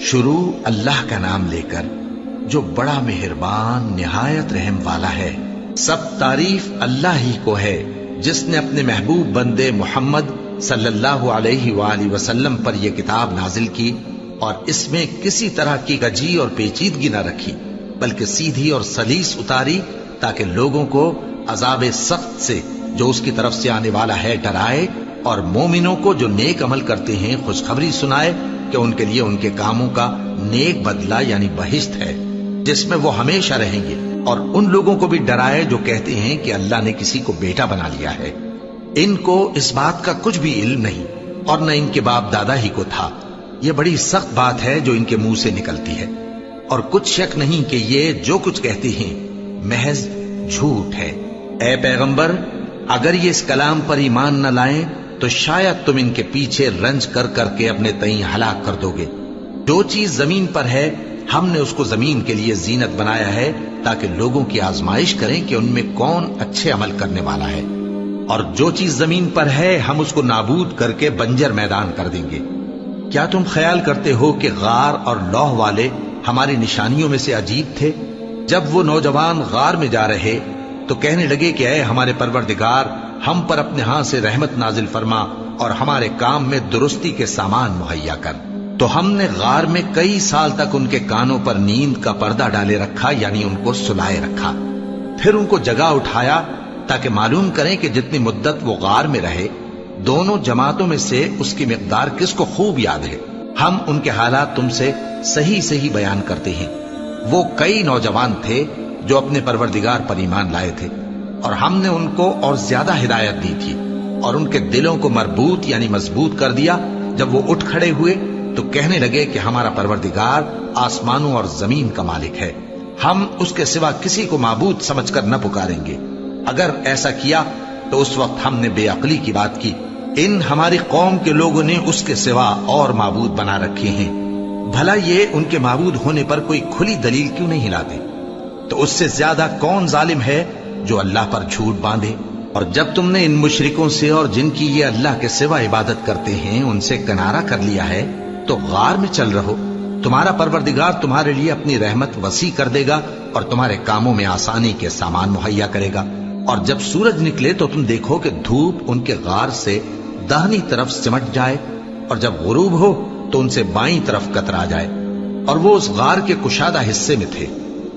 شروع اللہ کا نام لے کر جو بڑا مہربان نہایت رحم والا ہے۔ سب تعریف اللہ ہی کو ہے جس نے اپنے محبوب بندے محمد صلی اللہ علیہ وآلہ وسلم پر یہ کتاب نازل کی اور اس میں کسی طرح کی کجی اور پیچیدگی نہ رکھی، بلکہ سیدھی اور سلیس اتاری تاکہ لوگوں کو عذاب سخت سے جو اس کی طرف سے آنے والا ہے ڈرائے، اور مومنوں کو جو نیک عمل کرتے ہیں خوشخبری سنائے کہ ان کے لیے ان کے کاموں کا نیک بدلہ یعنی بہشت ہے جس میں وہ ہمیشہ رہیں گے، اور ان لوگوں کو بھی ڈرائے جو کہتے ہیں کہ اللہ نے کسی کو بیٹا بنا لیا ہے۔ ان کو اس بات کا کچھ بھی علم نہیں اور نہ ان کے باپ دادا ہی کو تھا۔ یہ بڑی سخت بات ہے جو ان کے منہ سے نکلتی ہے، اور کچھ شک نہیں کہ یہ جو کچھ کہتے ہیں محض جھوٹ ہے۔ اے پیغمبر، اگر یہ اس کلام پر ایمان نہ لائیں تو شاید تم ان کے پیچھے رنج کر کر کے اپنے تئیں ہلاک کر دو گے۔ جو چیز زمین پر ہے ہم نے اس کو زمین کے لیے زینت بنایا ہے تاکہ لوگوں کی آزمائش کریں کہ ان میں کون اچھے عمل کرنے والا ہے، اور جو چیز زمین پر ہے ہم اس کو نابود کر کے بنجر میدان کر دیں گے۔ کیا تم خیال کرتے ہو کہ غار اور لوح والے ہماری نشانیوں میں سے عجیب تھے؟ جب وہ نوجوان غار میں جا رہے تو کہنے لگے کہ اے ہمارے پروردگار، ہم پر اپنے ہاں سے رحمت نازل فرما اور ہمارے کام میں درستی کے سامان مہیا کر۔ تو ہم نے غار میں کئی سال تک ان کے کانوں پر نیند کا پردہ ڈالے رکھا، یعنی ان کو سلائے رکھا۔ پھر ان کو جگہ اٹھایا تاکہ معلوم کریں کہ جتنی مدت وہ غار میں رہے دونوں جماعتوں میں سے اس کی مقدار کس کو خوب یاد ہے۔ ہم ان کے حالات تم سے صحیح صحیح بیان کرتے ہیں۔ وہ کئی نوجوان تھے جو اپنے پروردگار پر ایمان لائے تھے، اور ہم نے ان کو اور زیادہ ہدایت دی تھی، اور ان کے دلوں کو مربوط یعنی مضبوط کر دیا۔ جب وہ اٹھ کھڑے ہوئے تو کہنے لگے کہ ہمارا پروردگار آسمانوں اور زمین کا مالک ہے، ہم اس کے سوا کسی کو معبود سمجھ کر نہ پکاریں گے۔ اگر ایسا کیا تو اس وقت ہم نے بے عقلی کی بات کی۔ ان ہماری قوم کے لوگوں نے اس کے سوا اور معبود بنا رکھے ہیں، بھلا یہ ان کے معبود ہونے پر کوئی کھلی دلیل کیوں نہیں لاتے؟ تو اس سے زیادہ کون ظالم ہے جو اللہ پر جھوٹ باندھے؟ اور جب تم نے ان مشرکوں سے اور جن کی یہ اللہ کے سوا عبادت کرتے ہیں ان سے کنارہ کر لیا ہے تو غار میں چل رہو، تمہارا پروردگار تمہارے لیے اپنی رحمت وسیع کر دے گا اور تمہارے کاموں میں آسانی کے سامان مہیا کرے گا۔ اور جب سورج نکلے تو تم دیکھو کہ دھوپ ان کے غار سے داہنی طرف سمٹ جائے، اور جب غروب ہو تو ان سے بائیں طرف کترا جائے، اور وہ اس غار کے کشادہ حصے میں تھے۔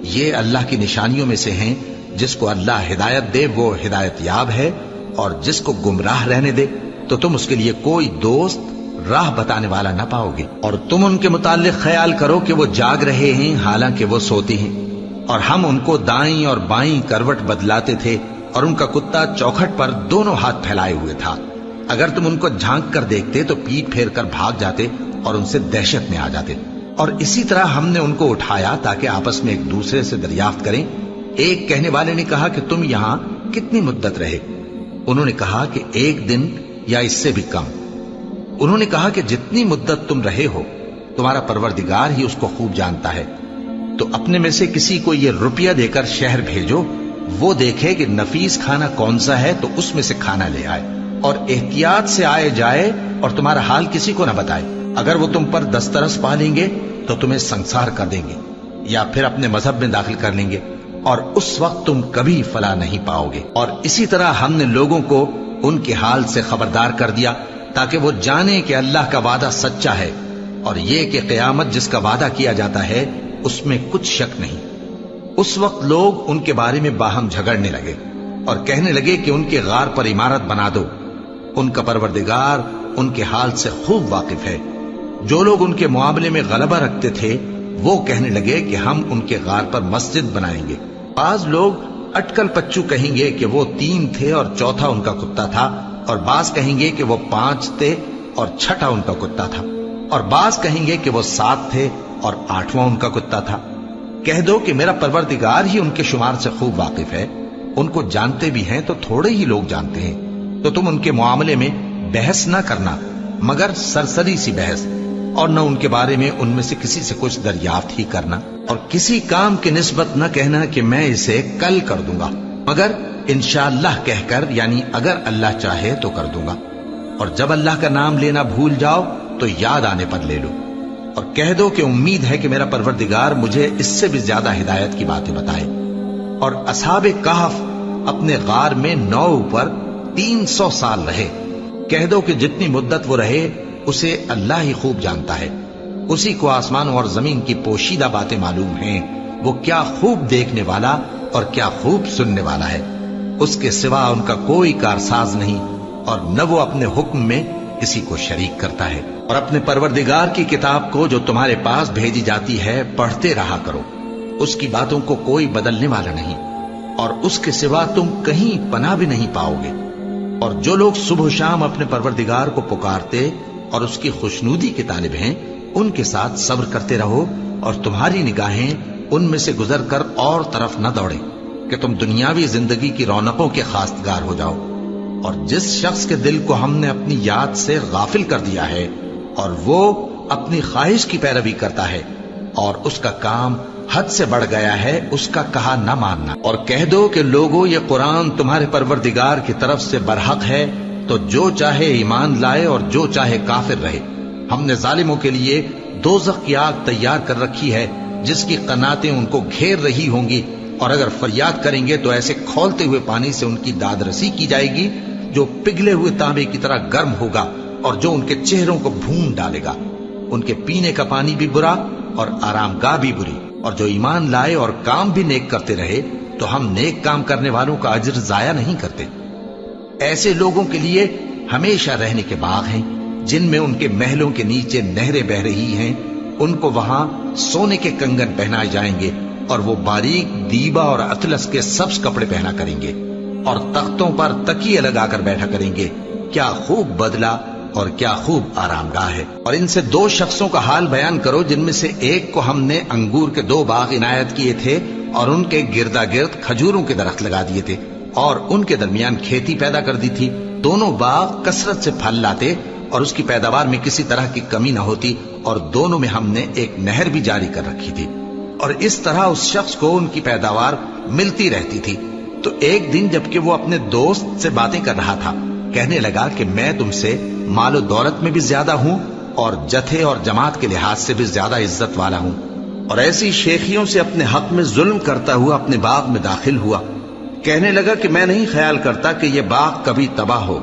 یہ اللہ کی نشانیوں میں سے ہیں، جس کو اللہ ہدایت دے وہ ہدایت یاب ہے، اور جس کو گمراہ رہنے دے تو تم اس کے لیے کوئی دوست راہ بتانے والا نہ پاؤ گے۔ اور تم ان کے متعلق خیال کرو کہ وہ جاگ رہے ہیں حالانکہ وہ سوتے ہیں، اور ہم ان کو دائیں اور بائیں کروٹ بدلاتے تھے، اور ان کا کتا چوکھٹ پر دونوں ہاتھ پھیلائے ہوئے تھا۔ اگر تم ان کو جھانک کر دیکھتے تو پیٹ پھیر کر بھاگ جاتے اور ان سے دہشت میں آ جاتے۔ اور اسی طرح ہم نے ان کو اٹھایا تاکہ آپس میں ایک دوسرے سے دریافت کریں۔ ایک کہنے والے نے کہا کہ تم یہاں کتنی مدت رہے؟ انہوں نے کہا کہ 1 دن یا اس سے بھی کم۔ انہوں نے کہا کہ جتنی مدت تم رہے ہو تمہارا پروردگار ہی اس کو خوب جانتا ہے، تو اپنے میں سے کسی کو یہ روپیہ دے کر شہر بھیجو، وہ دیکھے کہ نفیس کھانا کون سا ہے تو اس میں سے کھانا لے آئے، اور احتیاط سے آئے جائے اور تمہارا حال کسی کو نہ بتائے۔ اگر وہ تم پر دسترس پا لیں گے تو تمہیں سنسار کر دیں گے یا پھر اپنے مذہب میں داخل کر لیں گے، اور اس وقت تم کبھی فلاح نہیں پاؤ گے۔ اور اسی طرح ہم نے لوگوں کو ان کے حال سے خبردار کر دیا تاکہ وہ جانیں کہ اللہ کا وعدہ سچا ہے، اور یہ کہ قیامت جس کا وعدہ کیا جاتا ہے اس میں کچھ شک نہیں۔ اس وقت لوگ ان کے بارے میں باہم جھگڑنے لگے اور کہنے لگے کہ ان کے غار پر عمارت بنا دو۔ ان کا پروردگار ان کے حال سے خوب واقف ہے۔ جو لوگ ان کے معاملے میں غلبہ رکھتے تھے وہ کہنے لگے کہ ہم ان کے غار پر مسجد بنائیں گے۔ بعض لوگ اٹکل پچو کہیں گے کہ وہ 3 تھے اور چوتھا ان کا کتا تھا، اور بعض کہیں گے کہ وہ 5 تھے اور چھٹا ان کا کتا تھا، اور بعض کہیں گے کہ وہ 7 تھے اور 8واں ان کا کتا تھا۔ کہہ دو کہ میرا پروردگار ہی ان کے شمار سے خوب واقف ہے، ان کو جانتے بھی ہیں تو تھوڑے ہی لوگ جانتے ہیں۔ تو تم ان کے معاملے میں بحث نہ کرنا مگر سرسری سی بحث، اور نہ ان کے بارے میں ان میں سے کسی سے کچھ دریافت ہی کرنا، اور کسی کام کی نسبت نہ کہنا کہ میں اسے کل کر دوں گا، مگر انشاءاللہ کہہ کر یعنی اگر اللہ چاہے تو کر دوں گا۔ اور جب اللہ کا نام لینا بھول جاؤ تو یاد آنے پر لے لو۔ اور کہہ دو کہ امید ہے کہ میرا پروردگار مجھے اس سے بھی زیادہ ہدایت کی باتیں بتائے۔ اور اصحاب کہف اپنے غار میں 9 اوپر 300 سال رہے۔ کہہ دو کہ جتنی مدت وہ رہے اسے اللہ ہی خوب جانتا ہے، اسی کو آسمانوں اور زمین کی پوشیدہ باتیں معلوم ہیں، وہ کیا خوب دیکھنے والا اور کیا خوب سننے والا ہے۔ اس کے سوا ان کا کوئی کارساز نہیں، اور نہ وہ اپنے حکم میں کسی کو شریک کرتا ہے۔ اور اپنے پروردگار کی کتاب کو جو تمہارے پاس بھیجی جاتی ہے پڑھتے رہا کرو، اس کی باتوں کو کوئی بدلنے والا نہیں، اور اس کے سوا تم کہیں پناہ بھی نہیں پاؤ گے۔ اور جو لوگ صبح و شام اپنے پروردگار کو پکارتے اور اس کی خوشنودی کے طالب ہیں، ان کے ساتھ صبر کرتے رہو، اور تمہاری نگاہیں ان میں سے گزر کر اور طرف نہ دوڑیں کہ تم دنیاوی زندگی کی رونقوں کے خواستگار ہو جاؤ۔ اور جس شخص کے دل کو ہم نے اپنی یاد سے غافل کر دیا ہے اور وہ اپنی خواہش کی پیروی کرتا ہے اور اس کا کام حد سے بڑھ گیا ہے، اس کا کہا نہ ماننا۔ اور کہہ دو کہ لوگوں، یہ قرآن تمہارے پروردگار کی طرف سے برحق ہے، تو جو چاہے ایمان لائے اور جو چاہے کافر رہے۔ ہم نے ظالموں کے لیے دوزخ کی آگ تیار کر رکھی ہے جس کی قناتیں ان کو گھیر رہی ہوں گی، اور اگر فریاد کریں گے تو ایسے کھولتے ہوئے پانی سے ان کی داد رسی کی جائے گی جو پگھلے ہوئے تانبے کی طرح گرم ہوگا، اور جو ان کے چہروں کو بھون ڈالے گا۔ ان کے پینے کا پانی بھی برا اور آرام گاہ بھی بری۔ اور جو ایمان لائے اور کام بھی نیک کرتے رہے تو ہم نیک کام کرنے والوں کا اجر ضائع نہیں کرتے۔ ایسے لوگوں کے لیے ہمیشہ رہنے کے باغ ہیں جن میں ان کے محلوں کے نیچے نہریں بہ رہی ہیں، ان کو وہاں سونے کے کنگن پہنائے جائیں گے، اور وہ باریک دیبا اور اطلس کے سبز کپڑے پہنا کریں گے، اور تختوں پر تکیے لگا کر بیٹھا کریں گے۔ کیا خوب بدلہ اور کیا خوب آرام گاہ ہے۔ اور ان سے 2 شخصوں کا حال بیان کرو جن میں سے ایک کو ہم نے انگور کے 2 باغ عنایت کیے تھے اور ان کے گردا گرد کھجوروں کے درخت لگا دیے تھے، اور ان کے درمیان کھیتی پیدا کر دی تھی۔ دونوں باغ کثرت سے پھل لاتے اور اس کی پیداوار میں کسی طرح کی کمی نہ ہوتی، اور دونوں میں ہم نے ایک نہر بھی جاری کر رکھی تھی، اور اس طرح اس شخص کو ان کی پیداوار ملتی رہتی تھی۔ تو ایک دن جبکہ وہ اپنے دوست سے باتیں کر رہا تھا، کہنے لگا کہ میں تم سے مال و دولت میں بھی زیادہ ہوں اور جتھے اور جماعت کے لحاظ سے بھی زیادہ عزت والا ہوں، اور ایسی شیخیوں سے اپنے حق میں ظلم کرتا ہوا اپنے باغ میں داخل ہوا۔ کہنے لگا کہ میں نہیں خیال کرتا کہ یہ باغ کبھی تباہ ہو،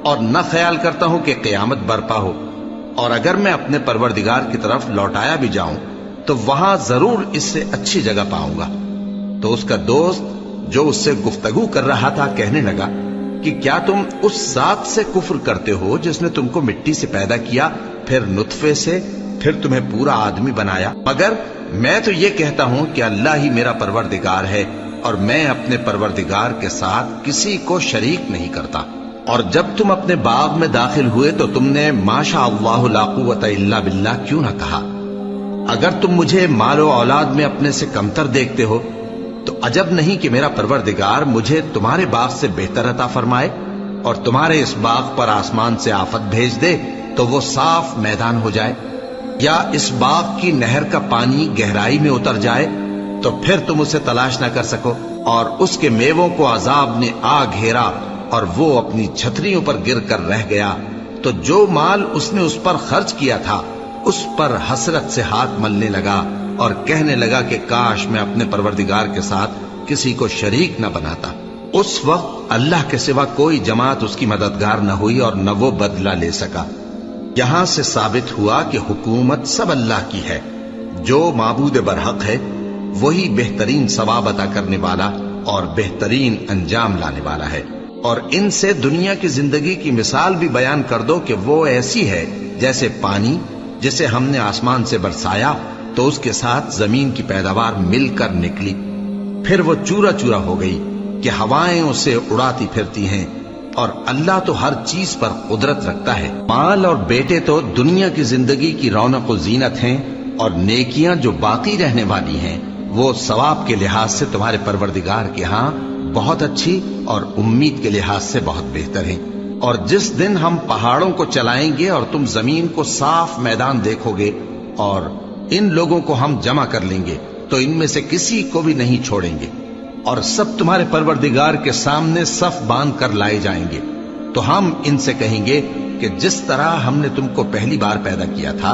اور نہ خیال کرتا ہوں کہ قیامت برپا ہو، اور اگر میں اپنے پروردگار کی طرف لوٹایا بھی جاؤں تو وہاں ضرور اس سے اچھی جگہ پاؤں گا۔ تو اس کا دوست جو اس سے گفتگو کر رہا تھا کہنے لگا کہ کیا تم اس ذات سے کفر کرتے ہو جس نے تم کو مٹی سے پیدا کیا، پھر نطفے سے، پھر تمہیں پورا آدمی بنایا؟ مگر میں تو یہ کہتا ہوں کہ اللہ ہی میرا پروردگار ہے، اور میں اپنے پروردگار کے ساتھ کسی کو شریک نہیں کرتا۔ اور جب تم اپنے باغ میں داخل ہوئے تو تم نے ما شاء اللہ لا قوت الا باللہ کیوں نہ کہا؟ اگر تم مجھے مال و اولاد میں اپنے سے کمتر دیکھتے ہو تو عجب نہیں کہ میرا پروردگار مجھے تمہارے باغ سے بہتر عطا فرمائے، اور تمہارے اس باغ پر آسمان سے آفت بھیج دے تو وہ صاف میدان ہو جائے، یا اس باغ کی نہر کا پانی گہرائی میں اتر جائے تو پھر تم اسے تلاش نہ کر سکو، اور اس کے میووں کو عذاب نے آ گھیرا اور وہ اپنی چھتریوں پر گر کر رہ گیا، تو جو مال اس نے اس پر خرچ کیا تھا اس پر حسرت سے ہاتھ ملنے لگا اور کہنے لگا کہ کاش میں اپنے پروردگار کے ساتھ کسی کو شریک نہ بناتا۔ اس وقت اللہ کے سوا کوئی جماعت اس کی مددگار نہ ہوئی اور نہ وہ بدلہ لے سکا۔ یہاں سے ثابت ہوا کہ حکومت سب اللہ کی ہے، جو معبود برحق ہے وہی بہترین ثواب عطا کرنے والا اور بہترین انجام لانے والا ہے۔ اور ان سے دنیا کی زندگی کی مثال بھی بیان کر دو کہ وہ ایسی ہے جیسے پانی جسے ہم نے آسمان سے برسایا تو اس کے ساتھ زمین کی پیداوار مل کر نکلی، پھر وہ چورا چورا ہو گئی کہ ہوائیں اسے اڑاتی پھرتی ہیں، اور اللہ تو ہر چیز پر قدرت رکھتا ہے۔ مال اور بیٹے تو دنیا کی زندگی کی رونق و زینت ہیں، اور نیکیاں جو باقی رہنے والی ہیں وہ ثواب کے لحاظ سے تمہارے پروردگار کے ہاں بہت اچھی اور امید کے لحاظ سے بہت بہتر ہیں۔ اور جس دن ہم پہاڑوں کو چلائیں گے اور تم زمین کو صاف میدان دیکھو گے، اور ان لوگوں کو ہم جمع کر لیں گے تو ان میں سے کسی کو بھی نہیں چھوڑیں گے، اور سب تمہارے پروردگار کے سامنے صف باندھ کر لائے جائیں گے، تو ہم ان سے کہیں گے کہ جس طرح ہم نے تم کو پہلی بار پیدا کیا تھا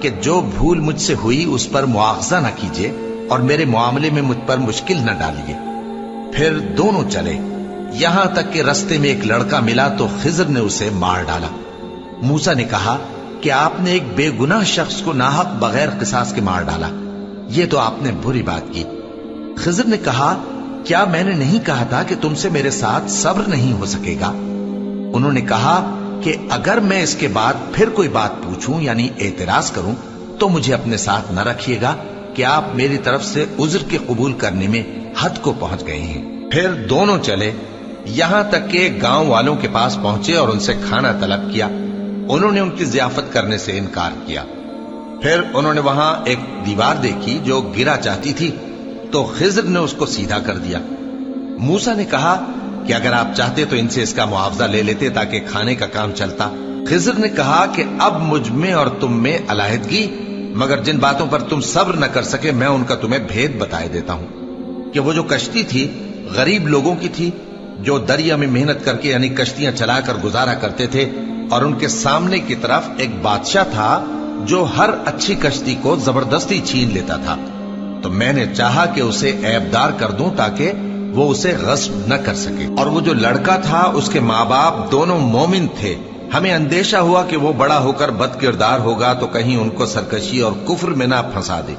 کہ جو بھول مجھ سے ہوئی اس پر مواخذہ نہ کیجیے اور میرے معاملے میں مجھ پر مشکل نہ ڈالیے۔ پھر دونوں چلے، یہاں تک کہ رستے میں ایک لڑکا ملا تو خضر نے اسے مار ڈالا۔ موسیٰ نے کہا کہ آپ نے ایک بے گناہ شخص کو ناحق بغیر قصاص کے مار ڈالا، یہ تو آپ نے بری بات کی۔ خضر نے کہا کیا میں نے نہیں کہا تھا کہ تم سے میرے ساتھ صبر نہیں ہو سکے گا؟ انہوں نے کہا کہ اگر میں اس کے بعد پھر کوئی بات پوچھوں یعنی اعتراض کروں تو مجھے اپنے ساتھ نہ رکھیے گا کہ آپ میری طرف سے عذر کے قبول کرنے میں حد کو پہنچ گئے ہیں۔ پھر دونوں چلے، یہاں تک کہ گاؤں والوں کے پاس پہنچے اور ان سے کھانا طلب کیا۔ انہوں نے ان کی ضیافت کرنے سے انکار کیا۔ پھر انہوں نے وہاں ایک دیوار دیکھی جو گرا چاہتی تھی تو خضر نے اس کو سیدھا کر دیا۔ موسیٰ نے کہا کہ اگر آپ چاہتے تو ان سے اس کا معاوضہ لے لیتے تاکہ کھانے کا کام چلتا۔ خضر نے کہا کہ اب مجھ میں اور تم میں علیحدگی، مگر جن باتوں پر تم صبر نہ کر سکے میں ان کا تمہیں بھید بتائے دیتا ہوں کہ وہ جو کشتی تھی غریب لوگوں کی تھی جو دریا میں محنت کر کے یعنی کشتیاں چلا کر گزارا کرتے تھے، اور ان کے سامنے کی طرف ایک بادشاہ تھا جو ہر اچھی کشتی کو زبردستی چھین لیتا تھا، تو میں نے چاہا کہ اسے عیبدار کر دوں تاکہ وہ اسے غصب نہ کر سکے۔ اور وہ جو لڑکا تھا اس کے ماں باپ دونوں مومن تھے، ہمیں اندیشہ ہوا کہ وہ بڑا ہو کر بد کردار ہوگا تو کہیں ان کو سرکشی اور کفر میں نہ پھنسا دے،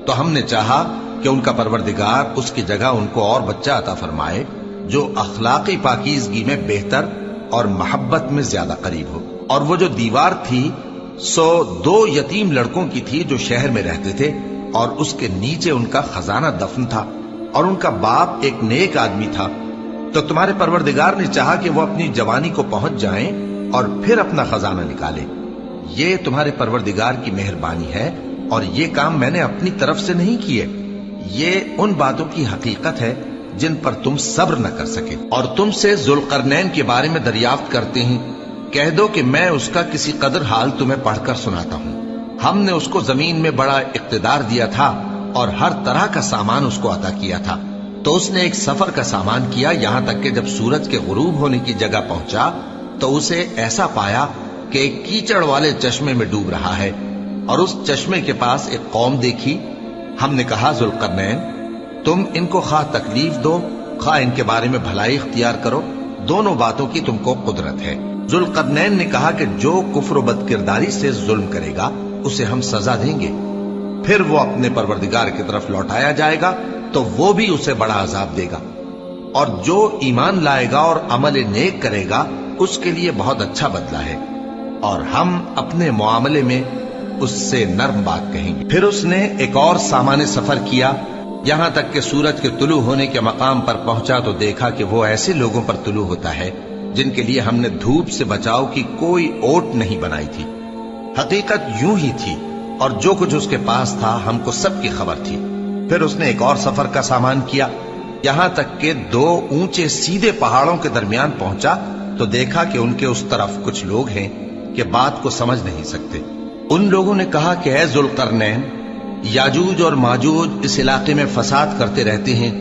تو ہم نے چاہا کہ ان کا پروردگار اس کی جگہ ان کو اور بچہ عطا فرمائے جو اخلاقی پاکیزگی میں بہتر اور محبت میں زیادہ قریب ہو۔ اور وہ جو دیوار تھی سو 2 یتیم لڑکوں کی تھی جو شہر میں رہتے تھے، اور اس کے نیچے ان کا خزانہ دفن تھا، اور ان کا باپ ایک نیک آدمی تھا۔ تو تمہارے پروردگار نے چاہا کہ وہ اپنی جوانی کو پہنچ جائیں اور پھر اپنا خزانہ نکالے۔ یہ تمہارے پروردگار کی مہربانی ہے، اور یہ کام میں نے اپنی طرف سے نہیں کیے، یہ ان باتوں کی حقیقت ہے جن پر تم صبر نہ کر سکے۔ اور تم سے ذوالقرنین کے بارے میں دریافت کرتے ہیں، کہہ دو کہ میں اس کا کسی قدر حال تمہیں پڑھ کر سناتا ہوں۔ ہم نے اس کو زمین میں بڑا اقتدار دیا تھا اور ہر طرح کا سامان اس کو عطا کیا تھا، تو اس نے ایک سفر کا سامان کیا، یہاں تک کہ جب سورج کے غروب ہونے کی جگہ پہنچا تو اسے ایسا پایا کہ ایک کیچڑ والے چشمے میں ڈوب رہا ہے، اور اس چشمے کے پاس ایک قوم دیکھی۔ ہم نے کہا ذوالقرنین تم ان کو خواہ تکلیف دو خواہ ان کے بارے میں بھلائی اختیار کرو، دونوں باتوں کی تم کو قدرت ہے۔ ذوالقرنین نے کہا کہ جو کفر و بد کرداری سے ظلم کرے گا اسے ہم سزا دیں گے، پھر وہ اپنے پروردگار کی طرف لوٹایا جائے گا تو وہ بھی اسے بڑا عذاب دے گا، اور جو ایمان لائے گا اور عمل نیک کرے گا اس کے لیے بہت اچھا بدلہ ہے، اور ہم اپنے معاملے میں اس سے نرم بات کہیں گے۔ پھر اس نے ایک اور سامان سفر کیا، یہاں تک کہ سورج کے طلوع ہونے کے مقام پر پہنچا تو دیکھا کہ وہ ایسے لوگوں پر طلوع ہوتا ہے جن کے لیے ہم نے دھوپ سے بچاؤ کی کوئی اوٹ نہیں بنائی تھی۔ حقیقت یوں ہی تھی، اور جو کچھ اس کے پاس تھا ہم کو سب کی خبر تھی۔ پھر اس نے ایک اور سفر کا سامان کیا، یہاں تک کہ 2 اونچے سیدھے پہاڑوں کے درمیان پہنچا تو دیکھا کہ ان کے اس طرف کچھ لوگ ہیں کہ بات کو سمجھ نہیں سکتے۔ ان لوگوں نے کہا کہ اے ذوالقرنین، یاجوج اور ماجوج اس علاقے میں فساد کرتے رہتے ہیں،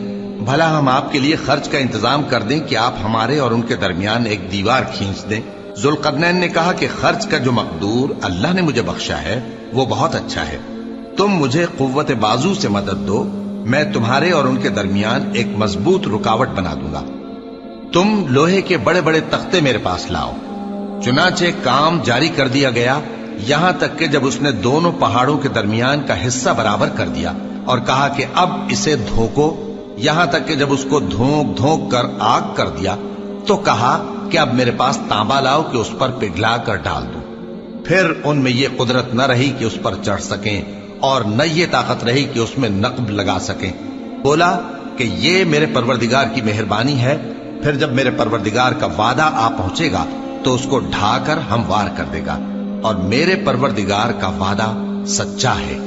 بھلا ہم آپ کے لیے خرچ کا انتظام کر دیں کہ آپ ہمارے اور ان کے درمیان ایک دیوار کھینچ دیں۔ ذوالقرنین نے کہا کہ خرچ کا جو مقدور اللہ نے مجھے بخشا ہے وہ بہت اچھا ہے، تم مجھے قوت بازو سے مدد دو، میں تمہارے اور ان کے درمیان ایک مضبوط رکاوٹ بنا دوں گا۔ تم لوہے کے بڑے بڑے تختے میرے پاس لاؤ۔ چنانچہ کام جاری کر دیا گیا، یہاں تک کہ جب اس نے دونوں پہاڑوں کے درمیان کا حصہ برابر کر دیا اور کہا کہ اب اسے دھوکو، یہاں تک کہ جب اس کو دھونک دھونک کر آگ کر دیا تو کہا کہ اب میرے پاس تانبا لاؤ کہ اس پر پگھلا کر ڈال دوں۔ پھر ان میں یہ قدرت نہ رہی کہ اس پر چڑھ سکیں، اور نہ یہ طاقت رہی کہ اس میں نقب لگا سکیں۔ بولا کہ یہ میرے پروردگار کی مہربانی ہے، پھر جب میرے پروردگار کا وعدہ آ پہنچے گا تو اس کو ڈھا کر ہموار کر دے گا، اور میرے پروردگار کا وعدہ سچا ہے۔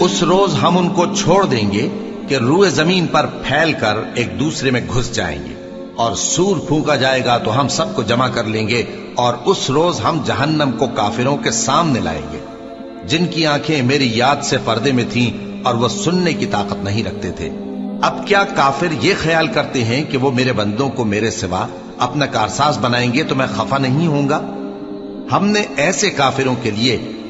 اس روز ہم ان کو چھوڑ دیں گے کہ روئے زمین پر پھیل کر ایک دوسرے میں گھس جائیں گے، اور سور پھونکا جائے گا تو ہم سب کو جمع کر لیں گے، اور اس روز ہم جہنم کو کافروں کے سامنے لائیں گے جن کی آنکھیں میری یاد سے پردے میں تھیں اور وہ سننے کی طاقت نہیں رکھتے تھے۔ اب کیا کافر یہ خیال کرتے ہیں کہ وہ میرے بندوں کو میرے سوا اپنا کارساز بنائیں گے تو میں خفا نہیں ہوں گا؟ ہم نے ایسے کافروں کے لیے